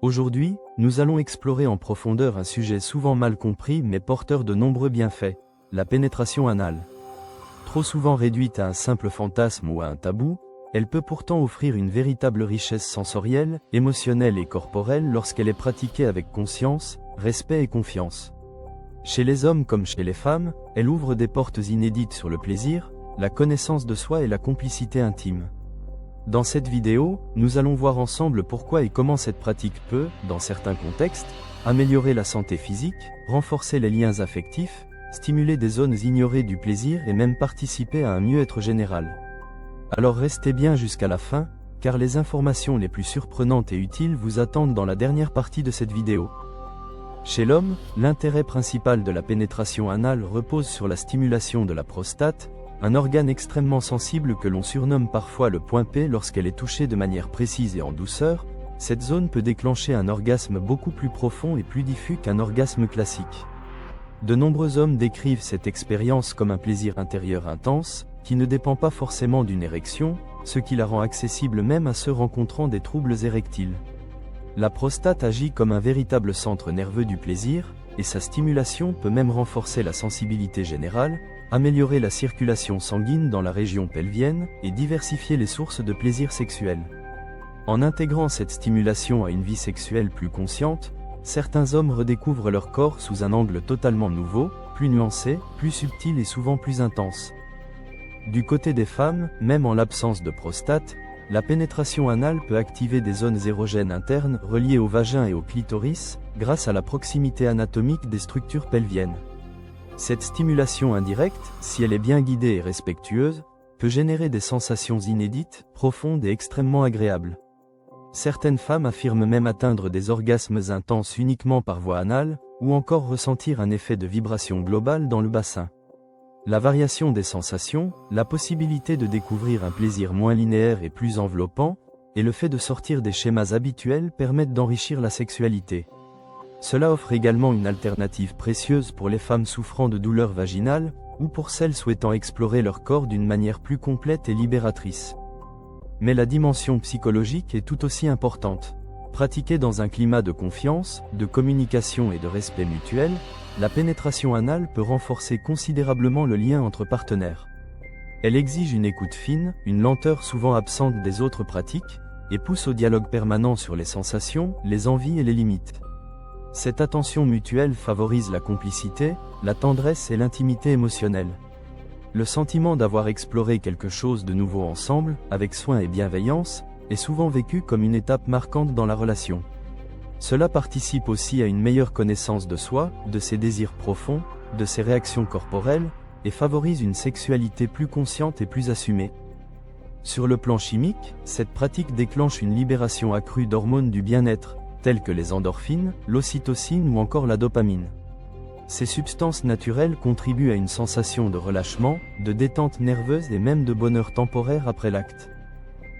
Aujourd'hui, nous allons explorer en profondeur un sujet souvent mal compris mais porteur de nombreux bienfaits, la pénétration anale. Trop souvent réduite à un simple fantasme ou à un tabou, elle peut pourtant offrir une véritable richesse sensorielle, émotionnelle et corporelle lorsqu'elle est pratiquée avec conscience, respect et confiance. Chez les hommes comme chez les femmes, elle ouvre des portes inédites sur le plaisir, la connaissance de soi et la complicité intime. Dans cette vidéo, nous allons voir ensemble pourquoi et comment cette pratique peut, dans certains contextes, améliorer la santé physique, renforcer les liens affectifs, stimuler des zones ignorées du plaisir et même participer à un mieux-être général. Alors restez bien jusqu'à la fin, car les informations les plus surprenantes et utiles vous attendent dans la dernière partie de cette vidéo. Chez l'homme, l'intérêt principal de la pénétration anale repose sur la stimulation de la prostate, un organe extrêmement sensible que l'on surnomme parfois le point P lorsqu'elle est touchée de manière précise et en douceur. Cette zone peut déclencher un orgasme beaucoup plus profond et plus diffus qu'un orgasme classique. De nombreux hommes décrivent cette expérience comme un plaisir intérieur intense, qui ne dépend pas forcément d'une érection, ce qui la rend accessible même à ceux rencontrant des troubles érectiles. La prostate agit comme un véritable centre nerveux du plaisir, et sa stimulation peut même renforcer la sensibilité générale, améliorer la circulation sanguine dans la région pelvienne, et diversifier les sources de plaisir sexuel. En intégrant cette stimulation à une vie sexuelle plus consciente, certains hommes redécouvrent leur corps sous un angle totalement nouveau, plus nuancé, plus subtil et souvent plus intense. Du côté des femmes, même en l'absence de prostate, la pénétration anale peut activer des zones érogènes internes reliées au vagin et au clitoris, grâce à la proximité anatomique des structures pelviennes. Cette stimulation indirecte, si elle est bien guidée et respectueuse, peut générer des sensations inédites, profondes et extrêmement agréables. Certaines femmes affirment même atteindre des orgasmes intenses uniquement par voie anale, ou encore ressentir un effet de vibration globale dans le bassin. La variation des sensations, la possibilité de découvrir un plaisir moins linéaire et plus enveloppant, et le fait de sortir des schémas habituels permettent d'enrichir la sexualité. Cela offre également une alternative précieuse pour les femmes souffrant de douleurs vaginales, ou pour celles souhaitant explorer leur corps d'une manière plus complète et libératrice. Mais la dimension psychologique est tout aussi importante. Pratiquée dans un climat de confiance, de communication et de respect mutuel, la pénétration anale peut renforcer considérablement le lien entre partenaires. Elle exige une écoute fine, une lenteur souvent absente des autres pratiques, et pousse au dialogue permanent sur les sensations, les envies et les limites. Cette attention mutuelle favorise la complicité, la tendresse et l'intimité émotionnelle. Le sentiment d'avoir exploré quelque chose de nouveau ensemble, avec soin et bienveillance, est souvent vécu comme une étape marquante dans la relation. Cela participe aussi à une meilleure connaissance de soi, de ses désirs profonds, de ses réactions corporelles, et favorise une sexualité plus consciente et plus assumée. Sur le plan chimique, cette pratique déclenche une libération accrue d'hormones du bien-être, telles que les endorphines, l'ocytocine ou encore la dopamine. Ces substances naturelles contribuent à une sensation de relâchement, de détente nerveuse et même de bonheur temporaire après l'acte.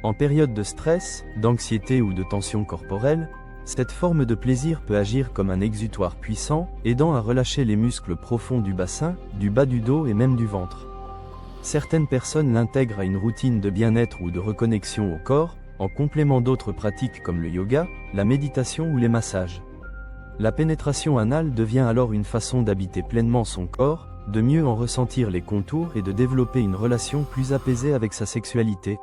En période de stress, d'anxiété ou de tension corporelle, cette forme de plaisir peut agir comme un exutoire puissant, aidant à relâcher les muscles profonds du bassin, du bas du dos et même du ventre. Certaines personnes l'intègrent à une routine de bien-être ou de reconnexion au corps, en complément d'autres pratiques comme le yoga, la méditation ou les massages. La pénétration anale devient alors une façon d'habiter pleinement son corps, de mieux en ressentir les contours et de développer une relation plus apaisée avec sa sexualité.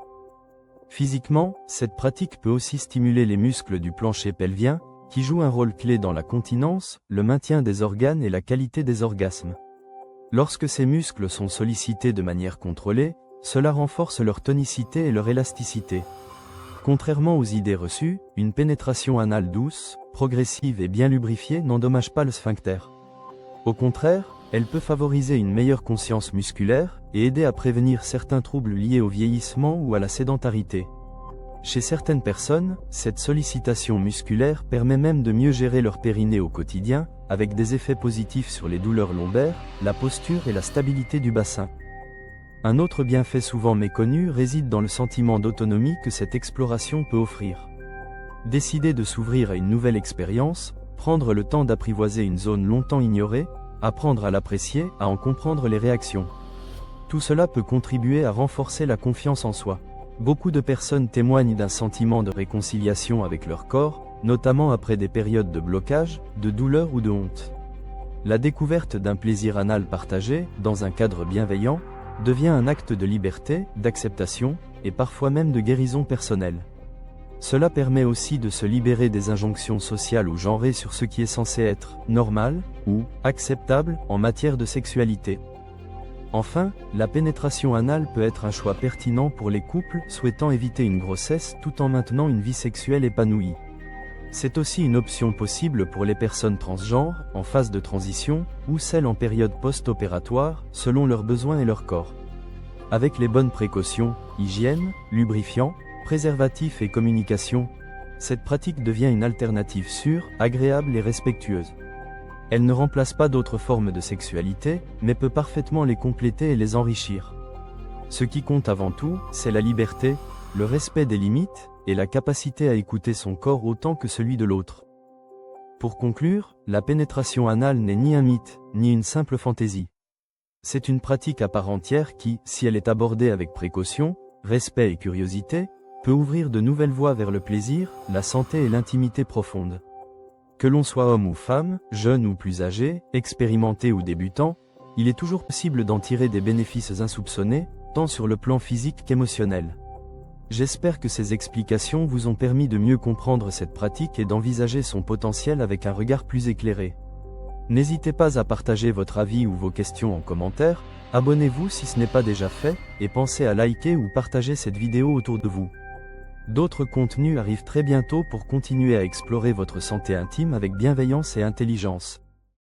Physiquement, cette pratique peut aussi stimuler les muscles du plancher pelvien, qui jouent un rôle clé dans la continence, le maintien des organes et la qualité des orgasmes. Lorsque ces muscles sont sollicités de manière contrôlée, cela renforce leur tonicité et leur élasticité. Contrairement aux idées reçues, une pénétration anale douce, progressive et bien lubrifiée n'endommage pas le sphincter. Au contraire, elle peut favoriser une meilleure conscience musculaire et aider à prévenir certains troubles liés au vieillissement ou à la sédentarité. Chez certaines personnes, cette sollicitation musculaire permet même de mieux gérer leur périnée au quotidien, avec des effets positifs sur les douleurs lombaires, la posture et la stabilité du bassin. Un autre bienfait souvent méconnu réside dans le sentiment d'autonomie que cette exploration peut offrir. Décider de s'ouvrir à une nouvelle expérience, prendre le temps d'apprivoiser une zone longtemps ignorée, apprendre à l'apprécier, à en comprendre les réactions. Tout cela peut contribuer à renforcer la confiance en soi. Beaucoup de personnes témoignent d'un sentiment de réconciliation avec leur corps, notamment après des périodes de blocage, de douleur ou de honte. La découverte d'un plaisir anal partagé, dans un cadre bienveillant, devient un acte de liberté, d'acceptation, et parfois même de guérison personnelle. Cela permet aussi de se libérer des injonctions sociales ou genrées sur ce qui est censé être normal ou acceptable en matière de sexualité. Enfin, la pénétration anale peut être un choix pertinent pour les couples souhaitant éviter une grossesse tout en maintenant une vie sexuelle épanouie. C'est aussi une option possible pour les personnes transgenres, en phase de transition, ou celles en période post-opératoire, selon leurs besoins et leur corps. Avec les bonnes précautions, hygiène, lubrifiant, préservatif et communication, cette pratique devient une alternative sûre, agréable et respectueuse. Elle ne remplace pas d'autres formes de sexualité, mais peut parfaitement les compléter et les enrichir. Ce qui compte avant tout, c'est la liberté, le respect des limites, et la capacité à écouter son corps autant que celui de l'autre. Pour conclure, la pénétration anale n'est ni un mythe, ni une simple fantaisie. C'est une pratique à part entière qui, si elle est abordée avec précaution, respect et curiosité, peut ouvrir de nouvelles voies vers le plaisir, la santé et l'intimité profonde. Que l'on soit homme ou femme, jeune ou plus âgé, expérimenté ou débutant, il est toujours possible d'en tirer des bénéfices insoupçonnés, tant sur le plan physique qu'émotionnel. J'espère que ces explications vous ont permis de mieux comprendre cette pratique et d'envisager son potentiel avec un regard plus éclairé. N'hésitez pas à partager votre avis ou vos questions en commentaire, abonnez-vous si ce n'est pas déjà fait, et pensez à liker ou partager cette vidéo autour de vous. D'autres contenus arrivent très bientôt pour continuer à explorer votre santé intime avec bienveillance et intelligence.